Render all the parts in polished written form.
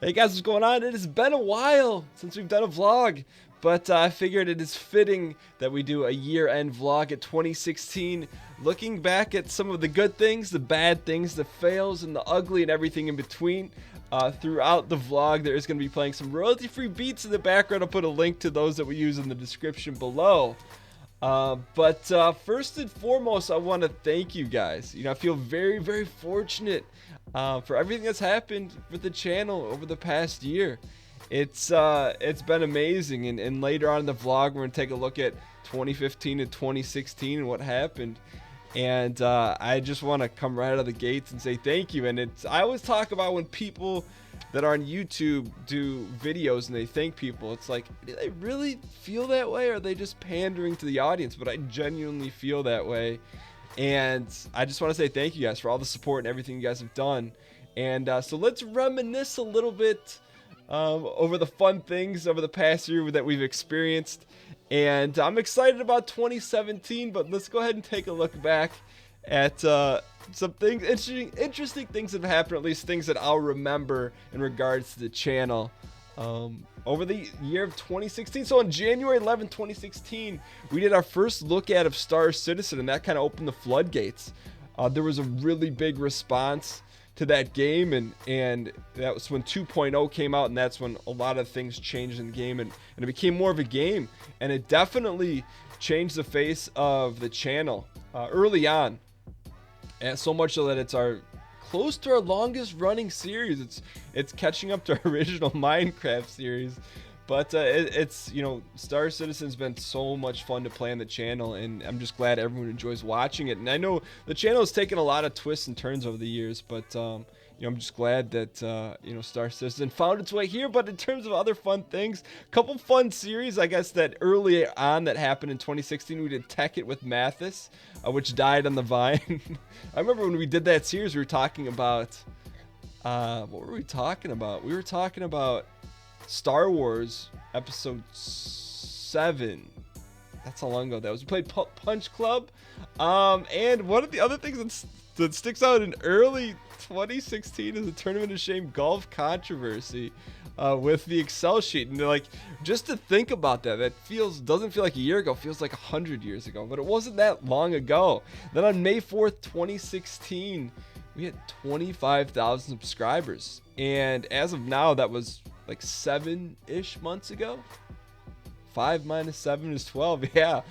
Hey guys, what's going on? It has been a while since we've done a vlog, but I figured it is fitting that we do a year-end vlog at 2016, looking back at some of the good things, the bad things, the fails, and the ugly and everything in between. Throughout the vlog, there is going to be playing some royalty-free beats in the background. I'll put a link to those that we use in the description below. But first and foremost, I want to thank you guys. I feel very, very fortunate for everything that's happened with the channel over the past year. It's been amazing, and later on in the vlog, we're gonna take a look at 2015 to 2016 and what happened. And I just want to come right out of the gates and say thank you. And I always talk about when people that are on YouTube do videos and they thank people, it's like, do they really feel that way, or are they just pandering to the audience? But I genuinely feel that way, and I just want to say thank you guys for all the support and everything you guys have done. And so let's reminisce a little bit over the fun things over the past year that we've experienced. And I'm excited about 2017, but let's go ahead and take a look back at some things, interesting things that have happened, at least things that I'll remember in regards to the channel over the year of 2016. So on January 11, 2016, we did our first look at of Star Citizen, and that kind of opened the floodgates. There was a really big response to that game, and that was when 2.0 came out, and that's when a lot of things changed in the game, and it became more of a game, and it definitely changed the face of the channel early on, and so much so that it's close to our longest running series. It's catching up to our original Minecraft series. But it's Star Citizen's been so much fun to play on the channel, and I'm just glad everyone enjoys watching it. And I know the channel has taken a lot of twists and turns over the years, but I'm just glad that Star Citizen found its way here. But in terms of other fun things, a couple fun series, I guess, that early on that happened in 2016. We did Tech It with Mathis, which died on the Vine. I remember when we did that series, we were talking about what were we talking about? We were talking about Star Wars Episode 7. That's how long ago that was. We played Punch Club. And one of the other things that sticks out in early 2016 is the Tournament of Shame golf controversy with the Excel sheet. And like, just to think about that doesn't feel like a year ago, feels like 100 years ago, but it wasn't that long ago. Then on May 4th, 2016, we had 25,000 subscribers. And as of now, that was like 7-ish months ago. 5 minus 7 is 12. Yeah.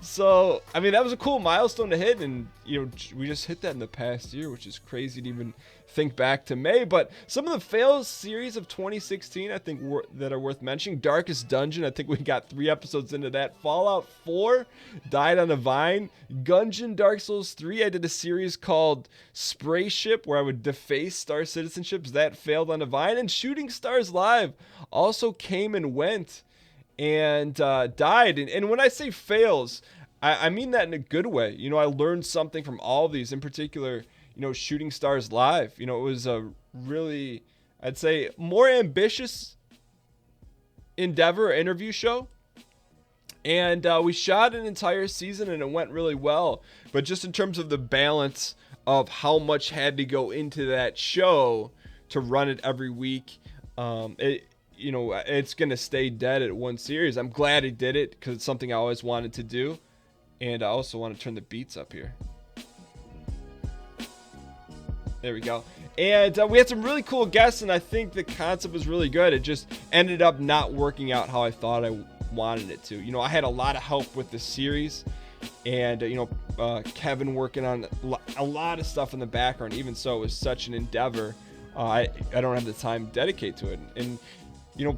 So I mean, that was a cool milestone to hit, and we just hit that in the past year, which is crazy to even think back to May. But some of the fails series of 2016, I think that are worth mentioning. Darkest Dungeon, I think we got 3 episodes into that. Fallout 4 died on a Vine. Gungeon Dark Souls 3, I did a series called Spray Ship, where I would deface Star Citizenships. That failed on a Vine. And Shooting Stars Live also came and went and died. And when I say fails, I mean that in a good way. I learned something from all of these, in particular, Shooting Stars Live. It was a really, I'd say, more ambitious endeavor, interview show. And we shot an entire season, and it went really well. But just in terms of the balance of how much had to go into that show to run it every week, it's going to stay dead at one series. I'm glad he did it because it's something I always wanted to do. And I also want to turn the beats up here. There we go. And we had some really cool guests, and I think the concept was really good. It just ended up not working out how I thought I wanted it to. I had a lot of help with the series, and Kevin working on a lot of stuff in the background. Even so, it was such an endeavor. I don't have the time to dedicate to it. And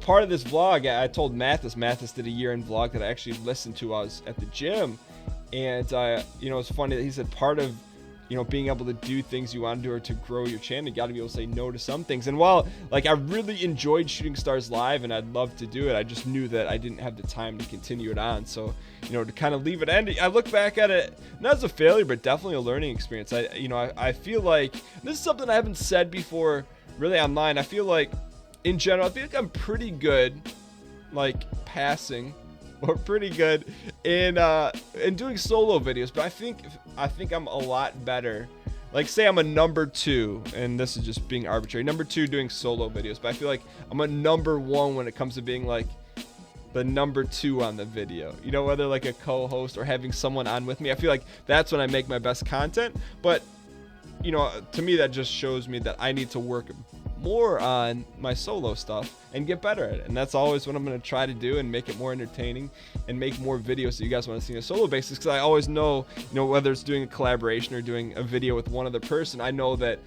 part of this vlog, I told Mathis did a year-end vlog that I actually listened to. I was at the gym, and it's funny that he said part of being able to do things you want to do or to grow your channel, you got to be able to say no to some things. And while I really enjoyed Shooting Stars Live and I'd love to do it, I just knew that I didn't have the time to continue it on. So to kind of leave it ending, I look back at it not as a failure, but definitely a learning experience. I feel like this is something I haven't said before really online. I feel like in general, I feel like I'm pretty good passing, or pretty good in doing solo videos, but I think I'm a lot better like say I'm a number 2, and this is just being arbitrary, number 2 doing solo videos, but I feel like I'm a number 1 when it comes to being like the number 2 on the video, you know, whether like a co-host or having someone on with me. I feel like that's when I make my best content. But you know, to me that just shows me that I need to work more on my solo stuff and get better at it, and that's always what I'm going to try to do, and make it more entertaining and make more videos that you guys want to see on a solo basis, because I always know, you know, whether it's doing a collaboration or doing a video with one other person, I know that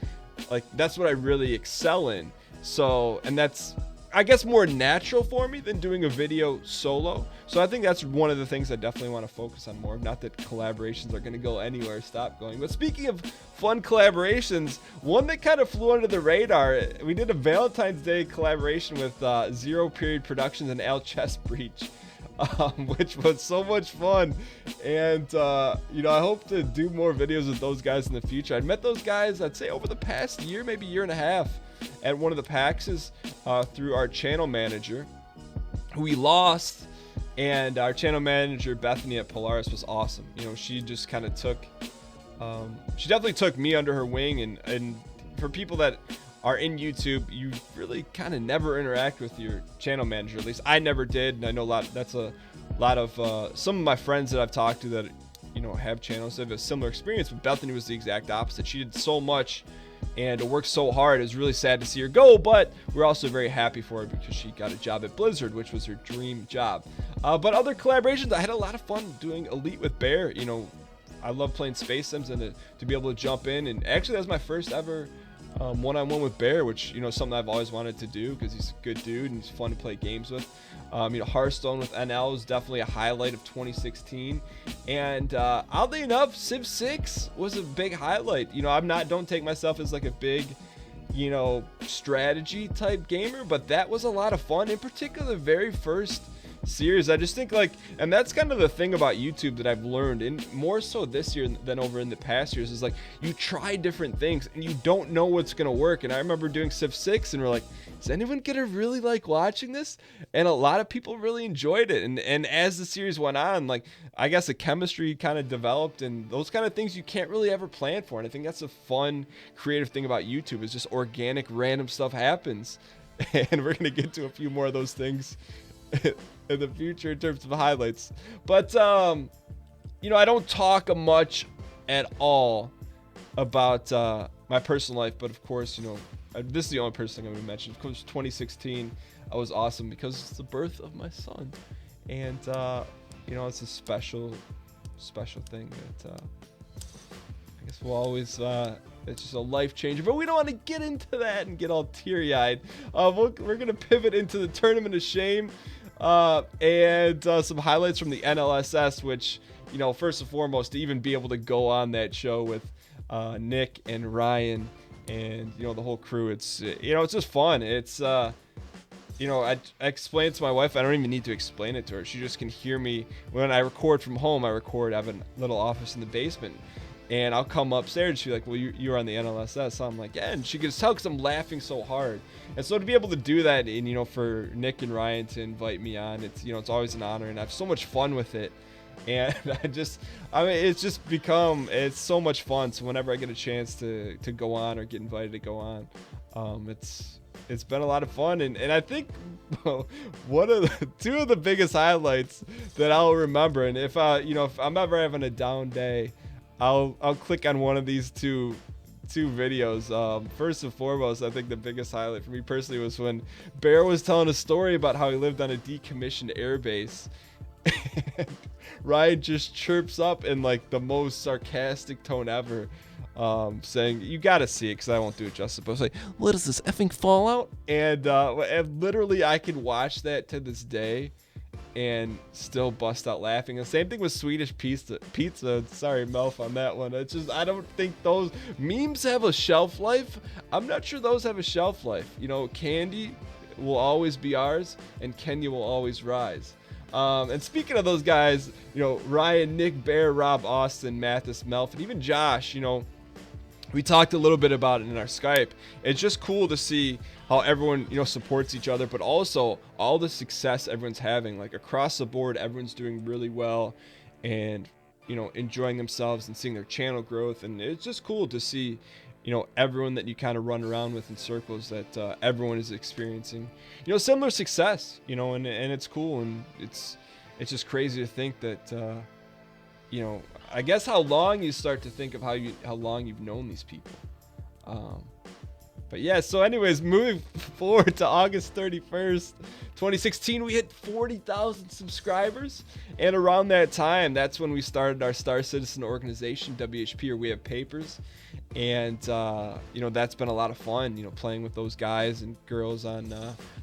like that's what I really excel in. So, and that's, I guess, more natural for me than doing a video solo. So I think that's one of the things I definitely want to focus on more. Not that collaborations are going to go anywhere, stop going. But speaking of fun collaborations, one that kind of flew under the radar, we did a Valentine's Day collaboration with Zero Period Productions and Al Chess Breach, which was so much fun. And, you know, I hope to do more videos with those guys in the future. I'd met those guys, I'd say, over the past year, maybe year and a half, at one of the PAXs through our channel manager, who we lost. And our channel manager, Bethany at Polaris, was awesome. You know, she just kind of took, she definitely took me under her wing. And for people that are in YouTube, you really kind of never interact with your channel manager. At least I never did. And I know that's a lot of some of my friends that I've talked to that, you know, have channels that have a similar experience. But Bethany was the exact opposite. She did so much and worked so hard. It was really sad to see her go, but we're also very happy for her because she got a job at Blizzard, which was her dream job. But other collaborations, I had a lot of fun doing Elite with Bear. You know, I love playing Space Sims, and to be able to jump in, and actually that was my first ever one-on-one with Bear, which, you know, something I've always wanted to do because he's a good dude and he's fun to play games with. You know, Hearthstone with NL was definitely a highlight of 2016, and oddly enough, Civ 6 was a big highlight. You know, don't take myself as like a big, you know, strategy type gamer, but that was a lot of fun. In particular, the very first series, I just think, like, and that's kind of the thing about YouTube that I've learned, and more so this year than over in the past years, is like you try different things and you don't know what's gonna work. And I remember doing Civ 6 and we're like, is anyone gonna really like watching this? And a lot of people really enjoyed it, and as the series went on, like, I guess the chemistry kind of developed, and those kind of things you can't really ever plan for. And I think that's a fun creative thing about YouTube, is just organic random stuff happens. And we're gonna get to a few more of those things in the future in terms of highlights. But you know, I don't talk much at all about my personal life, but of course, you know, this is the only person thing I'm gonna mention. Of course, 2016 was awesome because it's the birth of my son, and you know, it's a special thing that I guess we'll always it's just a life changer. But we don't want to get into that and get all teary-eyed. We're gonna pivot into the Tournament of Shame. And some highlights from the NLSS, which, you know, first and foremost, to even be able to go on that show with Nick and Ryan and, you know, the whole crew, it's, you know, it's just fun. It's, you know, I explained it to my wife. I don't even need to explain it to her. She just can hear me. When I record from home, I have a little office in the basement. And I'll come upstairs and she'll be like, well, you're on the NLSS. So I'm like, yeah. And she can tell because I'm laughing so hard. And so to be able to do that, and, you know, for Nick and Ryan to invite me on, it's, you know, it's always an honor, and I have so much fun with it. And I mean, it's just it's so much fun. So whenever I get a chance to go on or get invited to go on, it's been a lot of fun. And I think two of the biggest highlights that I'll remember, and if you know, if I'm ever having a down day, I'll click on one of these two videos. First and foremost, I think the biggest highlight for me personally was when Bear was telling a story about how he lived on a decommissioned airbase. And Ryan just chirps up in like the most sarcastic tone ever, saying, you gotta see it because I won't do it justice, but I was like, what is this, effing Fallout? And literally I could watch that to this day and still bust out laughing. The same thing with Swedish pizza. Sorry, Melf, on that one. It's just, I don't think those memes have a shelf life. I'm not sure those have a shelf life. You know, candy will always be ours, and Kenya will always rise. And speaking of those guys, you know, Ryan, Nick, Bear, Rob, Austin, Mathis, Melf, and even Josh, you know, we talked a little bit about it in our Skype. It's just cool to see how everyone, you know, supports each other, but also all the success everyone's having. Like across the board, everyone's doing really well. And enjoying themselves and seeing their channel growth. And it's just cool to see, everyone that you kind of run around with in circles, that everyone is experiencing, similar success, and it's cool. And it's just crazy to think that, I guess how long you start to think of how long you've known these people. But yeah, so anyways, moving forward to August 31st, 2016, we hit 40,000 subscribers. And around that time, that's when we started our Star Citizen organization, WHP, or We Have Papers. And, that's been a lot of fun, playing with those guys and girls on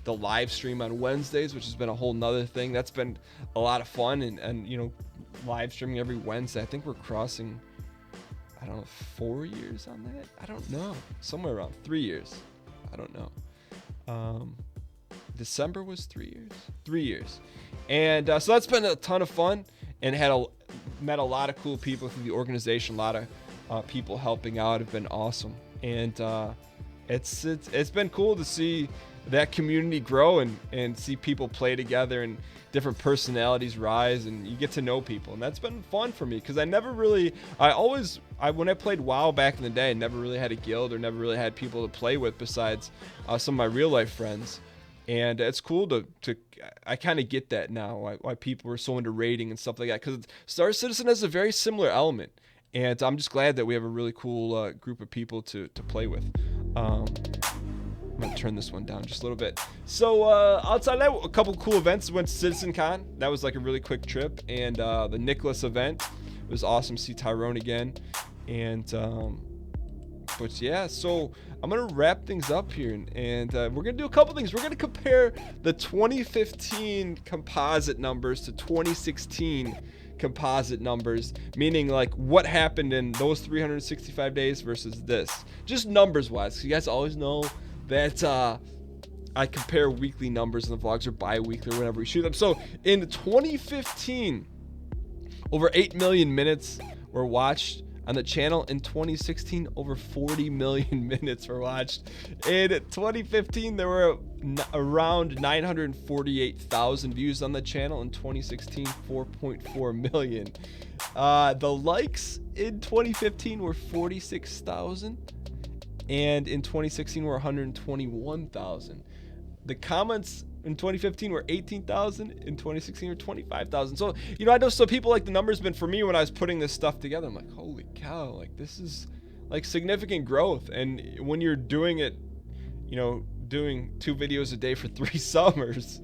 the live stream on Wednesdays, which has been a whole nother thing. That's been a lot of fun. And live streaming every Wednesday. I think we're crossing, 4 years on that? I don't know. Somewhere around 3 years. I don't know. December was 3 years. 3 years. And so that's been a ton of fun, and met a lot of cool people through the organization. A lot of people helping out have been awesome. And it's been cool to see that community grow and see people play together and different personalities rise, and you get to know people. And that's been fun for me, because when I played WoW back in the day, I never really had a guild or never really had people to play with besides some of my real life friends. And it's cool to I kind of get that now, why people are so into raiding and stuff like that, because Star Citizen has a very similar element. And I'm just glad that we have a really cool group of people to play with. I'm going to turn this one down just a little bit. So outside of that, a couple cool events. Went to CitizenCon. That was like a really quick trip. And the Nicholas event, it was awesome to see Tyrone again. And but yeah, so I'm going to wrap things up here. And we're going to do a couple things. We're going to compare the 2015 composite numbers to 2016 composite numbers, meaning like what happened in those 365 days versus this, just numbers wise, because you guys always know that I compare weekly numbers in the vlogs, or bi-weekly, or whenever we shoot them. So in 2015, over 8 million minutes were watched on the channel. In 2016, over 40 million minutes were watched. In 2015, there were around 948,000 views on the channel. In 2016, 4.4 million. The likes in 2015 were 46,000. And in 2016, were 121,000. The comments in 2015 were 18,000. In 2016, were 25,000. So, I know some people like the numbers, but for me, when I was putting this stuff together, I'm like, holy cow, like this is like significant growth. And when you're doing it, doing 2 videos a day for 3 summers,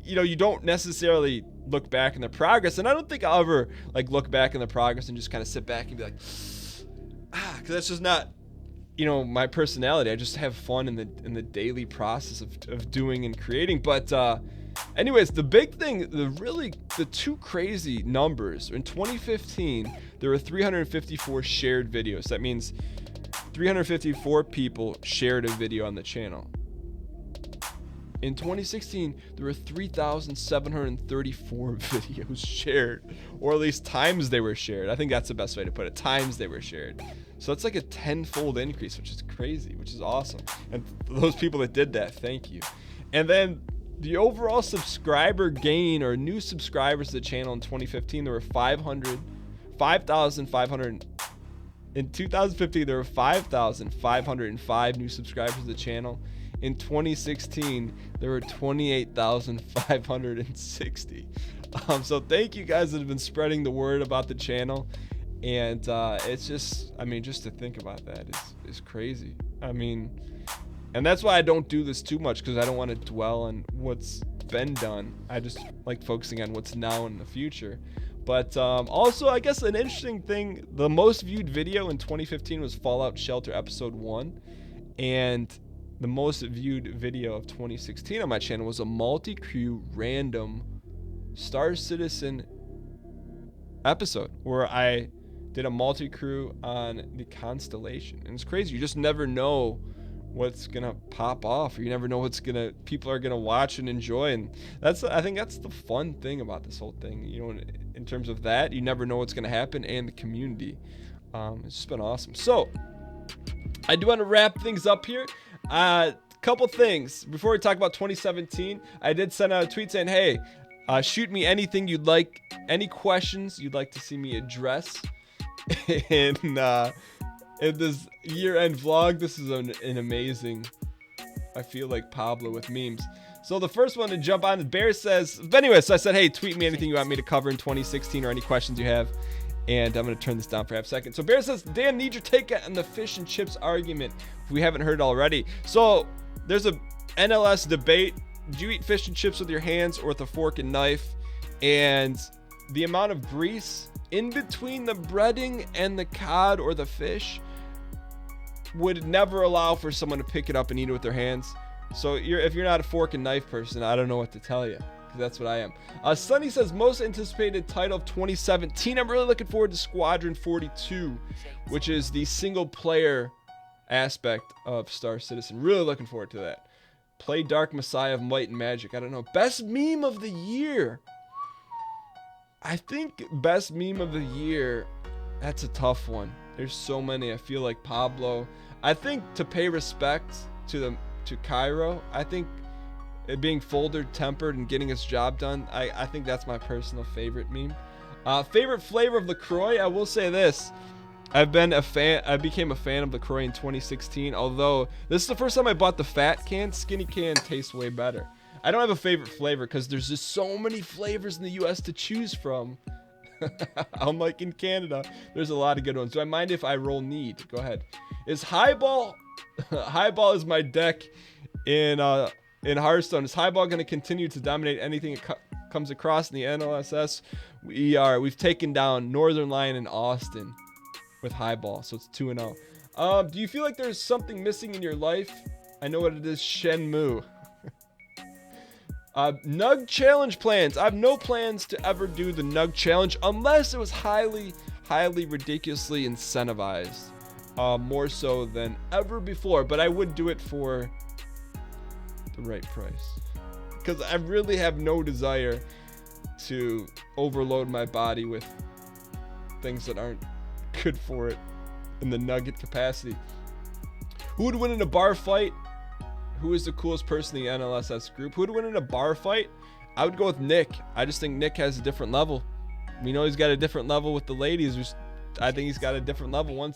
you don't necessarily look back in the progress. And I don't think I'll ever like look back in the progress and just kind of sit back and be like, because that's just not, my personality. I just have fun in the daily process of doing and creating. But anyways, the big thing, the 2 crazy numbers in 2015, there were 354 shared videos. That means 354 people shared a video on the channel. In 2016, there were 3,734 videos shared, or at least times they were shared. I think that's the best way to put it. Times they were shared. So it's like a 10-fold increase, which is crazy, which is awesome. And those people that did that, thank you. And then the overall subscriber gain, or new subscribers to the channel in 2015, there were 5,500. In 2015, there were 5,505 new subscribers to the channel. In 2016, there were 28,560. So thank you guys that have been spreading the word about the channel. And it's just, just to think about that is crazy. And that's why I don't do this too much, because I don't want to dwell on what's been done. I just like focusing on what's now and in the future. But also, I guess an interesting thing, the most viewed video in 2015 was Fallout Shelter Episode 1. And the most viewed video of 2016 on my channel was a multi-crew random Star Citizen episode where I did a multi-crew on the Constellation. And it's crazy. You just never know what's gonna pop off, or you never know people are gonna watch and enjoy. And I think that's the fun thing about this whole thing. In terms of that, you never know what's gonna happen, and the community. It's just been awesome. So I do want to wrap things up here. Couple things before we talk about 2017. I did send out a tweet saying, hey, Shoot me anything you'd like, any questions you'd like to see me address in this year-end vlog. This is an amazing, I feel like Pablo with memes. So the first one to jump on, Bear says, but anyway, so I said, hey, tweet me anything you want me to cover in 2016 or any questions you have. And I'm going to turn this down for half a second. So Bear says, Dan, need your take on the fish and chips argument if we haven't heard already. So there's a NLS debate. Do you eat fish and chips with your hands or with a fork and knife? And the amount of grease in between the breading and the cod or the fish would never allow for someone to pick it up and eat it with their hands. So if you're not a fork and knife person, I don't know what to tell you, because that's what I am. Sunny says, most anticipated title of 2017. I'm really looking forward to Squadron 42, which is the single player aspect of Star Citizen. Really looking forward to that. Play Dark Messiah of Might and Magic. I don't know. Best meme of the year. I think best meme of the year, that's a tough one. There's so many. I feel like Pablo. I think to pay respect to Cairo, I think it being tempered and getting his job done, I think that's my personal favorite meme. Favorite flavor of LaCroix, I will say this. I became a fan of LaCroix in 2016, although this is the first time I bought the fat can. Skinny can tastes way better. I don't have a favorite flavor because there's just so many flavors in the US to choose from. Unlike in Canada, there's a lot of good ones. Do I mind if I roll need? Go ahead. Is Highball Highball is my deck in Hearthstone. Is Highball going to continue to dominate anything it comes across in the NLSS? We've taken down Northern Lion and Austin with Highball, so it's 2-0. Do you feel like there's something missing in your life? I know what it is. Shenmue. Nug challenge plans. I have no plans to ever do the Nug challenge unless it was highly ridiculously incentivized. More so than ever before, but I would do it for the right price, because I really have no desire to overload my body with things that aren't good for it in the nugget capacity. Who would win in a bar fight? Who is the coolest person in the NLSS group? Who would win in a bar fight? I would go with Nick. I just think Nick has a different level. We know he's got a different level with the ladies. I think he's got a different level.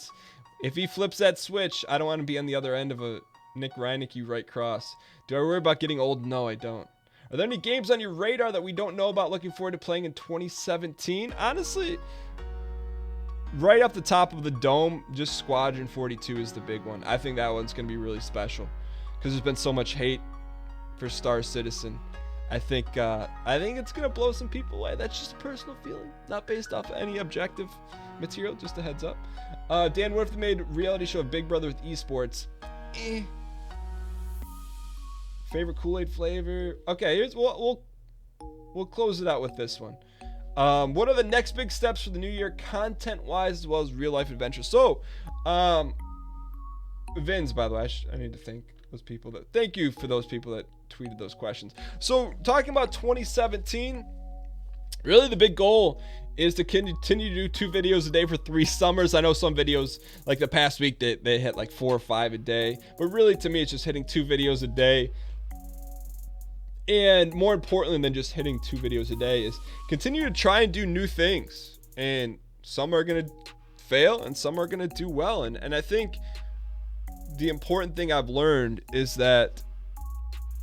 If he flips that switch, I don't want to be on the other end of a Nick Reinecke right cross. Do I worry about getting old? No, I don't. Are there any games on your radar that we don't know about looking forward to playing in 2017? Honestly, right off the top of the dome, just Squadron 42 is the big one. I think that one's going to be really special because there's been so much hate for Star Citizen. I think it's going to blow some people away. That's just a personal feeling, not based off any objective material, just a heads up. Dan, what if they made a reality show of Big Brother with esports? Favorite Kool-Aid flavor? Okay, we'll close it out with this one. What are the next big steps for the new year, content-wise as well as real-life adventures? So, Vins, by the way, I need to thank those people thank you for those people that tweeted those questions. So, talking about 2017, really the big goal is to continue to do 2 videos a day for 3 summers. I know some videos, like the past week, they hit like 4 or 5 a day. But really, to me, it's just hitting 2 videos a day. And more importantly than just hitting 2 videos a day is continue to try and do new things. And some are going to fail and some are going to do well. And I think the important thing I've learned is that,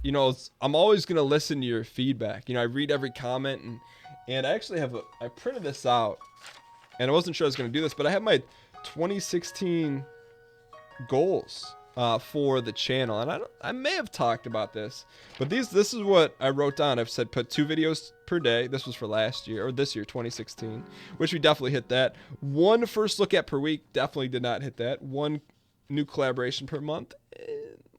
you know, I'm always going to listen to your feedback. You know, I read every comment, and I actually I printed this out, and I wasn't sure I was going to do this, but I have my 2016 goals for the channel, and I may have talked about this, but this is what I wrote down. I've said put 2 videos per day. This was for last year, or this year, 2016, which we definitely hit that. 1 first look at per week, definitely did not hit that. 1 new collaboration per month,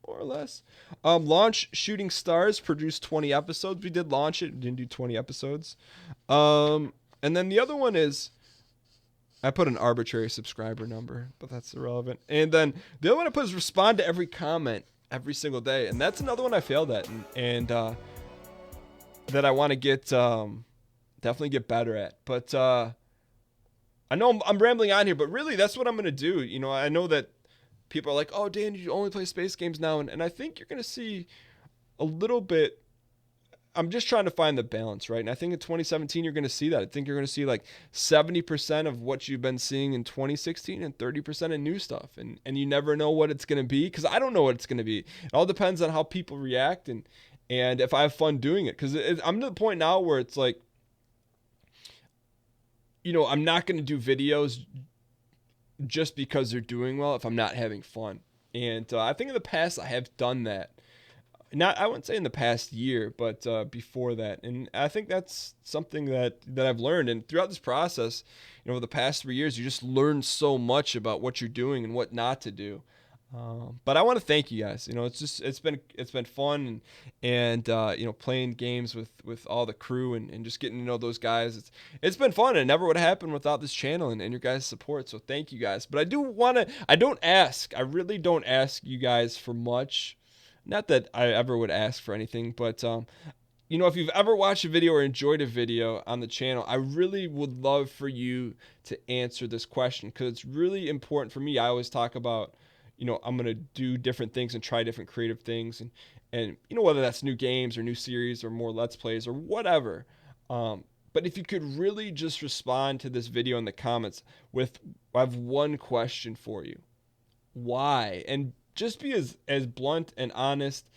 more or less. Launch Shooting Stars, produced 20 episodes. We did launch it, didn't do 20 episodes. And then the other one is, I put an arbitrary subscriber number, but that's irrelevant. And then the other one I put is respond to every comment every single day. And that's another one I failed at, and that I want to definitely get better at. But I know I'm rambling on here, but really that's what I'm going to do. You know, I know that people are like, oh, Dan, you only play space games now. And I think you're going to see a little bit. I'm just trying to find the balance, right? And I think in 2017 you're going to see that. I think you're going to see like 70% of what you've been seeing in 2016 and 30% of new stuff. And you never know what it's going to be, because I don't know what it's going to be. It all depends on how people react and if I have fun doing it. Because I'm to the point now where it's like, I'm not going to do videos just because they're doing well if I'm not having fun. And I think in the past I have done that. I wouldn't say in the past year, but before that. And I think that's something that I've learned. And throughout this process, over the past 3 years, you just learn so much about what you're doing and what not to do. But I want to thank you guys. It's been fun and playing games with all the crew and just getting to know those guys. It's been fun, and it never would have happened without this channel and your guys' support. So thank you guys. But I really don't ask you guys for much. Not that I ever would ask for anything, but if you've ever watched a video or enjoyed a video on the channel, I really would love for you to answer this question, because it's really important for me. I always talk about, I'm going to do different things and try different creative things, and whether that's new games or new series or more Let's Plays or whatever. But if you could really just respond to this video in the comments with, I have one question for you. Why? And just be as blunt and honest.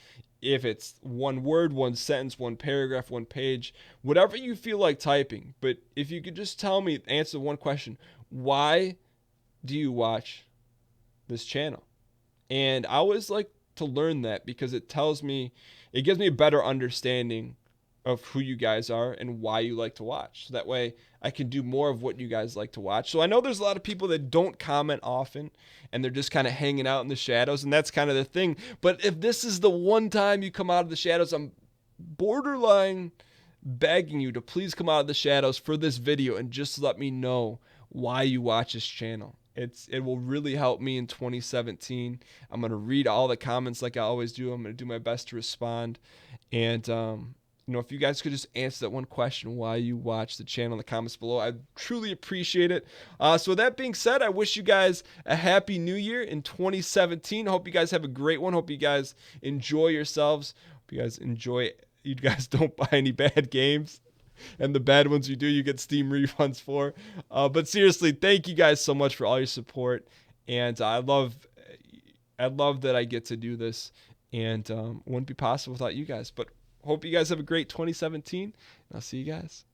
If it's one word, one sentence, one paragraph, one page, whatever you feel like typing. But if you could just answer one question: why do you watch this channel? And I always like to learn that, because it gives me a better understanding of who you guys are and why you like to watch. So that way I can do more of what you guys like to watch. So I know there's a lot of people that don't comment often and they're just kind of hanging out in the shadows, and that's kind of the thing. But if this is the one time you come out of the shadows, I'm borderline begging you to please come out of the shadows for this video and just let me know why you watch this channel. It will really help me in 2017. I'm going to read all the comments like I always do. I'm going to do my best to respond. And if you guys could just answer that one question, why you watch the channel, in the comments below, I truly appreciate it. So with that being said, I wish you guys a happy new year in 2017. Hope you guys have a great one. Hope you guys enjoy yourselves. Hope you guys don't buy any bad games. And the bad ones you do, you get Steam refunds for. But seriously, thank you guys so much for all your support. And I love that I get to do this. And it wouldn't be possible without you guys. But hope you guys have a great 2017, and I'll see you guys